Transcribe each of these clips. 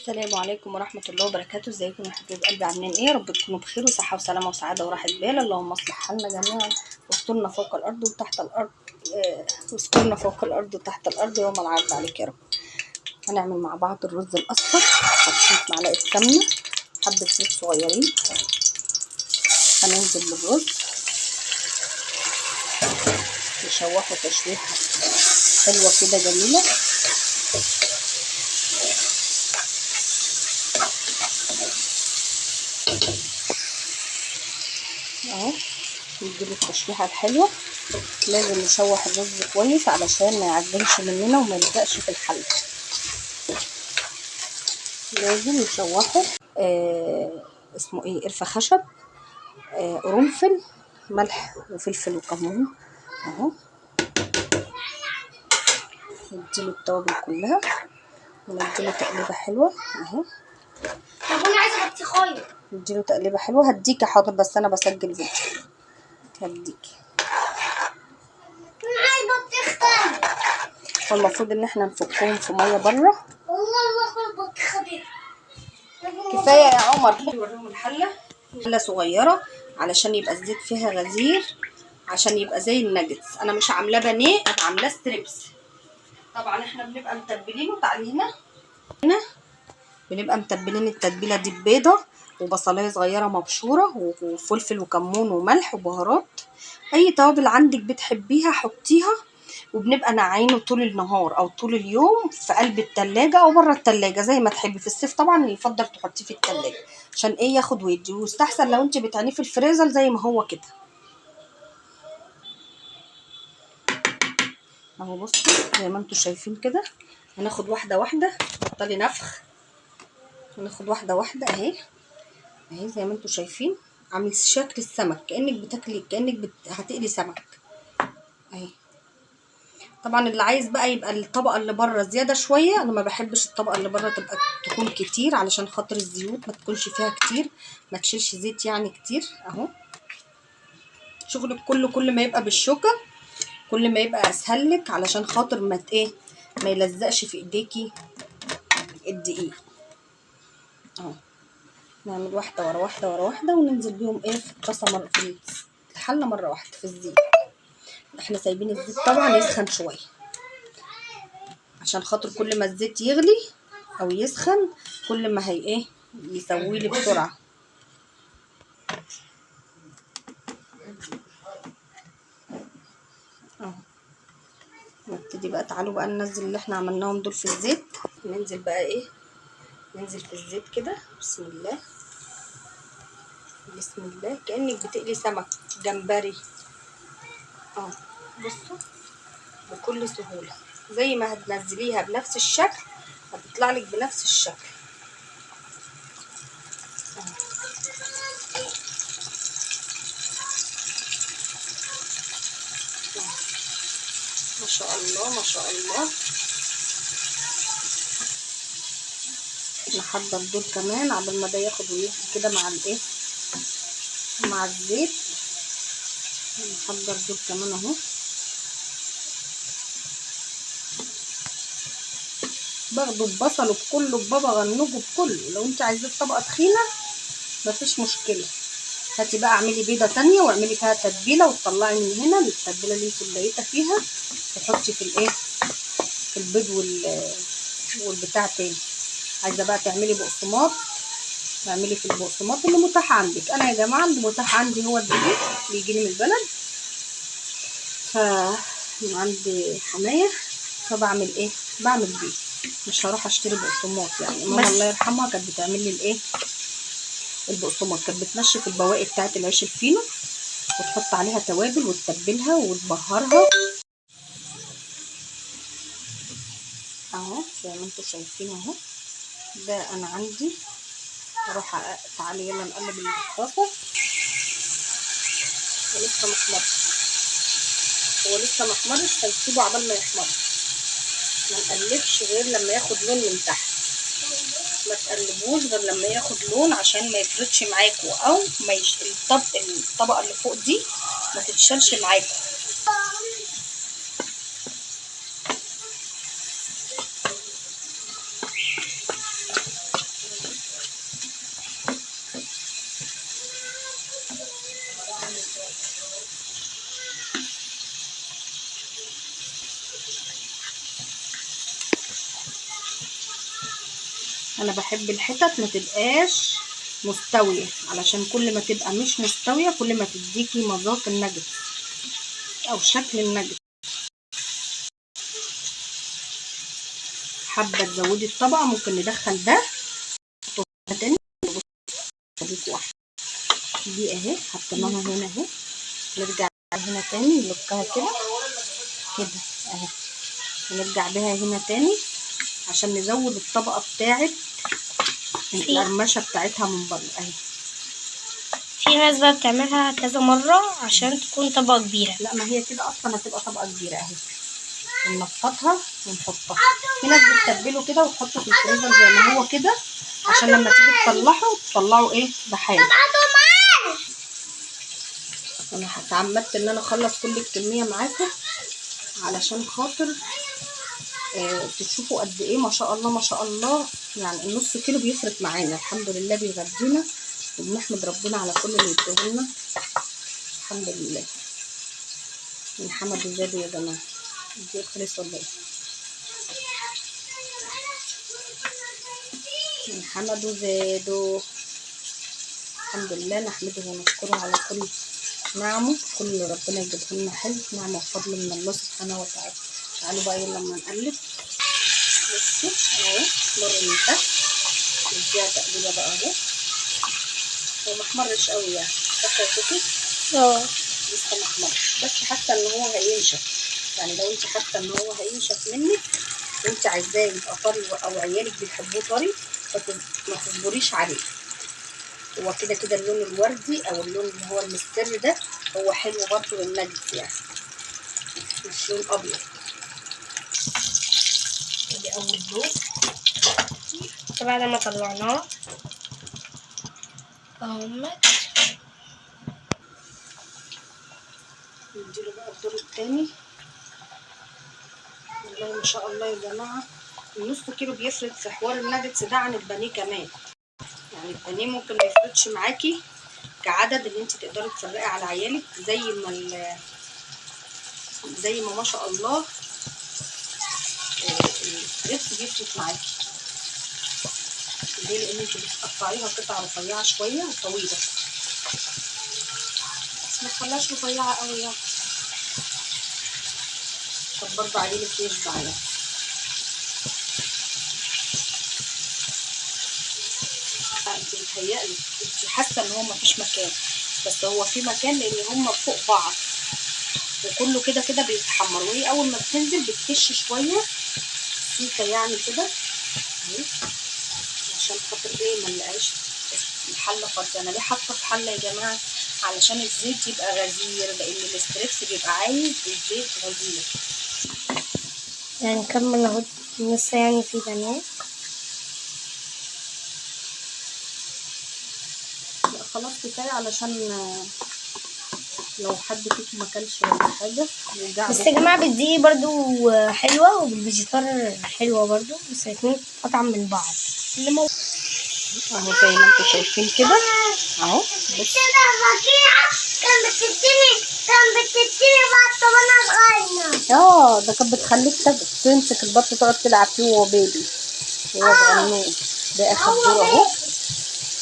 السلام عليكم ورحمة الله وبركاته. ازيكم يا حبايب قلبي؟ عاملين ايه؟ يا رب تكونوا بخير وصحة وسلامة وسعادة وراحة بال. اللهم اصلح حالنا جميعا واسترنا فوق الارض وتحت الارض، واسترنا فوق الارض وتحت الارض يوم العرض عليك يا رب. هنعمل مع بعض الرز الاصفر. حطيت معلقة سمنة، حبة زيت صغيرين. هننزل بالرز نشوحه تشويحة حلوة كده جميلة. اهو نديله التشويحه الحلوه. لازم نشوح الرز كويس علشان ما يعجنش مننا وما يلزقش في الحل. لازم نشوحه. اسمه ايه؟ قرفه خشب، قرنفل، ملح وفلفل وكمون. اهو نديله التوابل كلها ونديله تقليبه حلوه. اهو طب انا عايزه بطيخايه. نديله تقليبه حلوه. هديكي حاضر، بس انا بسجل فيديو. هديكي. انا عايزه بطيخ تاني. والمفروض ان احنا نفكهم في ميه بره. والله باكل البطيخه دي. كفايه يا عمر. نوريهم الحله صغيره علشان يبقى الزيت فيها غزير، عشان يبقى زي الناجتس. انا مش عاملاه بانيه، انا عاملاه ستريبس. طبعا احنا بنبقى متبلينه. تعالي هنا بنبقى متبلين التتبيله دي ببيضه وبصلايه صغيره مبشوره وفلفل وكمون وملح وبهارات. اي توابل عندك بتحبيها حطيها. وبنبقى نقعينه طول النهار او طول اليوم في قلب التلاجة او بره التلاجة زي ما تحبي. في الصيف طبعا يفضل تحطيه في التلاجة عشان ايه؟ ياخد ويدي. ويستحسن لو انت بتعينيه في الفريزر زي ما هو كده. اهو بصوا زي ما انتم شايفين كده. هناخد واحده واحده، بطلي نفخ. هناخد واحده واحده اهي زي ما انتم شايفين. عامل شكل السمك، كانك بتاكلي، هتقلي سمك اهي. طبعا اللي عايز بقى يبقى الطبقه اللي بره زياده شويه. انا ما بحبش الطبقه اللي بره تكون كتير علشان خاطر الزيوت ما تكونش فيها كتير، ما تشيلش زيت يعني كتير. اهو شغلك كله كل ما يبقى بالشوكه كل ما يبقى اسهل لك، علشان خاطر ما يلزقش في ايديكي الدقيق. اهو نعمل واحده ورا واحده ورا واحده وننزل بيهم في الطاسه مره، في الحله مره واحده في الزيت. احنا سايبين الزيت طبعا يسخن شويه عشان خاطر كل ما الزيت يغلي او يسخن كل ما هي يسوي لي بسرعه. اهو نبتدي بقى. تعالوا بقى ننزل اللي احنا عملناهم دول في الزيت. ننزل بقى ننزل في الزيت كده. بسم الله بسم الله، كأنك بتقلي سمك جمبري. اهو بصوا بكل سهولة زي ما هتنزليها بنفس الشكل هتطلع لك بنفس الشكل. ما شاء الله ما شاء الله. نحضر دول كمان عبال ما ده ياخد ويدي كده مع مع الزيت. نحضر دول كمان اهو. باخده ببصل وبكله ببابا غنوج وبكله. لو انت عايزاه طبقه تخينه مفيش مشكله. هاتي بقى اعملي بيضه تانية واعملي فيها تتبيله وتطلعي من هنا التتبيله اللي انت مبيته فيها تحطي في البيض والبتاع تاني. عايزه بقى تعملي بقسماط اعملي في البقسماط اللي متاح عندك. انا يا جماعه اللي متاح عندي هو الدقيق بيجيلي من البلد، عندي حمايه فبعمل بعمل بيه. مش هروح اشتري بقسماط. يعني ماما الله يرحمها كانت بتعمل لي البقسماط. كانت بتنشف البواقي بتاعه العيش الفينو وتحط عليها توابل وتتبلها وتبهرها. اهو زي ما انتم شايفين اهو. ده انا عندي اروح تعالي يلا نقلب الطاسه. ولسه محمر، هو لسه محمرش فنسيبه عبال ما يحمر. ما نقلبش غير لما ياخد لون من تحت. ما تقلبوش غير لما ياخد لون عشان ما يفردش معاكوا او ما الطبقه اللي فوق دي ما تتشالش معاكوا. انا بحب الحتت ما تبقاش مستويه، علشان كل ما تبقى مش مستويه كل ما تديكي مذاق النجت او شكل النجت. حابه تزودي الطبقه ممكن ندخل ده تاني. اديك واحده دي اهي حطيناها هنا اهي، نرجع هنا تاني نلقها كده كده اهي، ونرجع بيها هنا تاني عشان نزود الطبقه بتاعه القرمشه بتاعتها من بره اهي. في ناس بقى بتعملها كذا مرة عشان تكون طبقة كبيرة. لا ما هي كده اصلا هتبقى طبقه كبيره اهي، ننفضها ونحطها. في ناس بتتبله كده وتحطه في الفريزر زي ما هو كده عشان لما تيجي تطلعه ايه بحاله. انا اتعمدت ان انا اخلص كل الكميه معاكم علشان خاطر تشوفوا قد ايه ما شاء الله ما شاء الله. يعني النص كيلو بيفرق معانا الحمد لله، بيغذينا وبنحمد ربنا على كل اللي يديهولنا الحمد لله. من حمد وزاده يا جماعه. دي خلص ولا ايه؟ من حمد وزاده الحمد لله، نحمده ونشكره على كل نعمه، كل اللي ربنا يجيبه لنا حلو، نعمه وفضل من الله سبحانه وتعالى. تعالوا بقى يلا لما نقلب. بصوا اهو مر من تحت، نديها تقليبه بقى اهو. هو محمرش قوي يعني، صح يا شوفي؟ لسه محمرش، بس حاسه ان هو هينشف. يعني لو انت حاسه ان هو هينشف منك وانت عايزاه يبقى طري او عيالك بيحبوه طري ما تصبريش عليه. هو كده كده اللون الوردي او اللون اللي هو المستر ده هو حلو برضه للنجس يعني، مش لون ابيض. ادي اول لون. بعد ما طلعناه اهمت نديله بقى الدور التاني. والله ما شاء الله يا جماعه النص كيلو بيفرق في حوار الناجتس ده عن البانيه كمان. يعني البانيه ممكن ما يفرقش معاكي كعدد اللي انت تقدري تفرقي على عيالك زي ما شاء الله الستريبس بيفرق معاكي. ليه؟ لان انت بتقطعيها قطع رفيعه شويه وطويله، ما تخليهاش رفيعه قوي يعني عشان برضه عيالك يشبع يعني. انت بتهيألك انت حاسه ان هو مفيش مكان، بس هو في مكان لان هما فوق بعض وكله كده كده بيتحمر، وهي اول ما بتنزل بتكش شويه سيكه يعني كده اهي، عشان خاطر ايه ما نلاقيش الحله فاضيه. انا ليه حاطه في حله يا جماعه؟ علشان الزيت يبقى غزير، لان الاستريبس بيبقى عايز الزيت غزير. يعني نكمل اهو لسه يعني في بنات. لا خلاص كفايه علشان لو حد فيكم ما كلش ولا حاجه يرجع. بس يا جماعه بالدقيق برضو حلوه وبالفيجيتار حلوه برضو، بس الاتنين اطعم من بعض. اهو زي ما انتم شايفين كده اهو. بص كان بتديني بط وانا صغيره. ده كانت بتخليك تمسك البط تقعد تلعب فيه وهو بيبي وهو صغنون. ده اخر دور اهو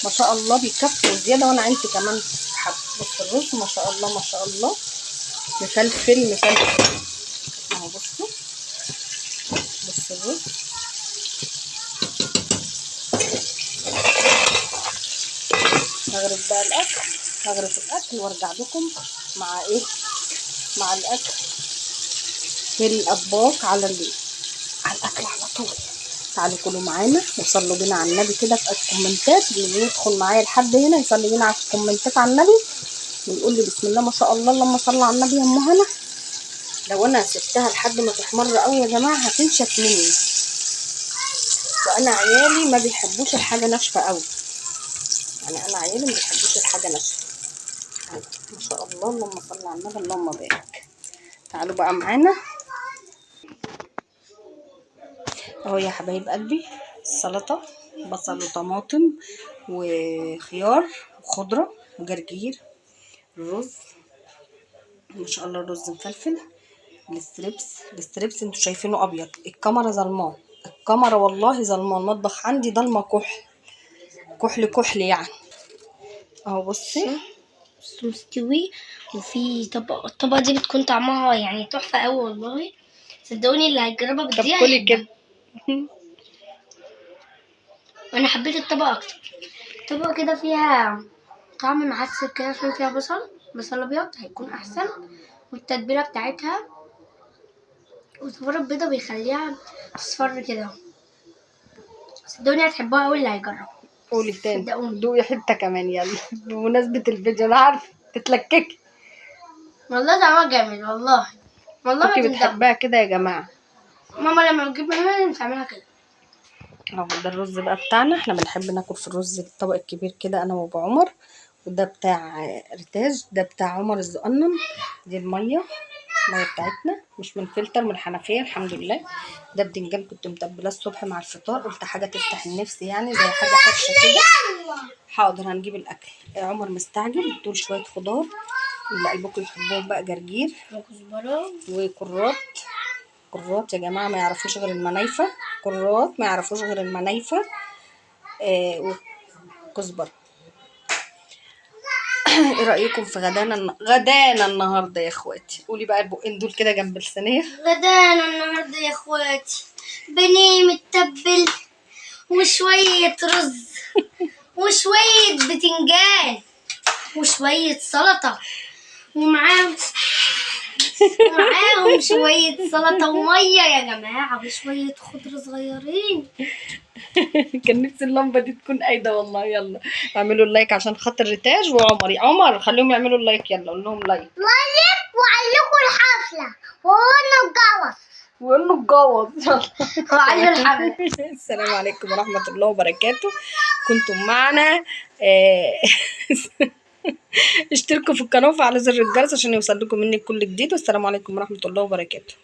ما شاء الله بيكفي وزياده، وانا عندي كمان حب. بص الرز ما شاء الله ما شاء الله مفلفل اهو. بصوا بص الرز هغرف بقى الاكل، هغرف الاكل وارجع لكم مع ايه، مع الاكل في الاطباق على الاكل على طول. تعالوا كلوا معانا وصلوا بينا على النبي كده في الكومنتات، اللي يدخل معايا لحد هنا يصلي بينا على الكومنتات على النبي ويقول لي بسم الله ما شاء الله اللهم صل على النبي يا ام هنا. لو انا سبتها لحد ما تحمر قوي يا جماعه هتنشف مني، وانا عيالي ما بيحبوش الحاجه ناشفه قوي. يعني انا عيالي ما بيحبوش الحاجه ناشفه. ما شاء الله اللهم صل على النبي اللهم بارك. تعالوا بقى معانا اهو يا حبايب قلبي. السلطه بصل وطماطم وخيار وخضره وجرجير، الرز ما شاء الله الرز مفلفل، الستريبس انتوا شايفينه ابيض، الكاميرا ظلماه الكاميرا والله ظلمه، المطبخ عندي ضلمه كحل يعني. اهو بصي بس مستوي. وفي الطبقة دي بتكون طعمها يعني تحفة أوي والله. صدقوني اللي هيجربها طب بالدقيقة كلي هيحبها. كده. وأنا حبيت الطبقة أكتر. طبقة كده فيها طعم معسل كده عشان فيها بصل أبيض هيكون أحسن. والتتبيلة بتاعتها وصفار البيضة بيخليها تصفر كده. صدقوني هتحبوها أوي اللي هيجرب. قولي تاني، صدقوني دوقي حته كمان يلا. بمناسبه الفيديو انا عارفه تتلككي. والله طعمها جامد والله. والله ما كوكي تندموا. بتحبها كده يا جماعه. ماما لما بتجيب منها بتعملها كده. اهو ده الرز بقى بتاعنا، احنا بنحب ناكل في الرز الطبق الكبير كده انا وابو عمر. وده بتاع ريتاج، ده بتاع عمر الزقنن. دي الميه بتاعتنا مش من فلتر، من الحنفيه الحمد لله. ده بدنجان كنت متبلاه الصبح مع الفطار، قلت حاجه تفتح النفس يعني زي حاجه حرشه كده. حاضر هنجيب الاكل. عمر مستعجل، دول شويه خضار اللي قلبكم يحبوهم بقى، جرجير وكزبرة. كرات يا جماعه ما يعرفوش غير المنايفه. كرات ما يعرفوش غير المنايفه. وكزبره. ايه رايكم في غدانا النهارده يا اخواتي؟ قولي بقى البقين دول كده جنب الصينيه. غدانا النهاردة يا اخواتي بانيه متبل وشوية رز وشوية بتنجان وشوية سلطة ومعاهم شوية سلطة ومية يا جماعة وشوية خضرة صغيرين. كان نفسي اللمبه دي تكون قايده والله. يلا اعملوا اللايك عشان خاطر ريتاج عمر خليهم يعملوا اللايك، يلا قول لهم لايك. لايك وعلقوا الحفلة وقولنا نجوز. وقول له اتجوز. وعلقوا الحفلة. السلام عليكم ورحمه الله وبركاته. كنتم معنا. آه، اشتركوا في القناه وفعلوا زر الجرس عشان يوصل لكم مني كل جديد، والسلام عليكم ورحمه الله وبركاته.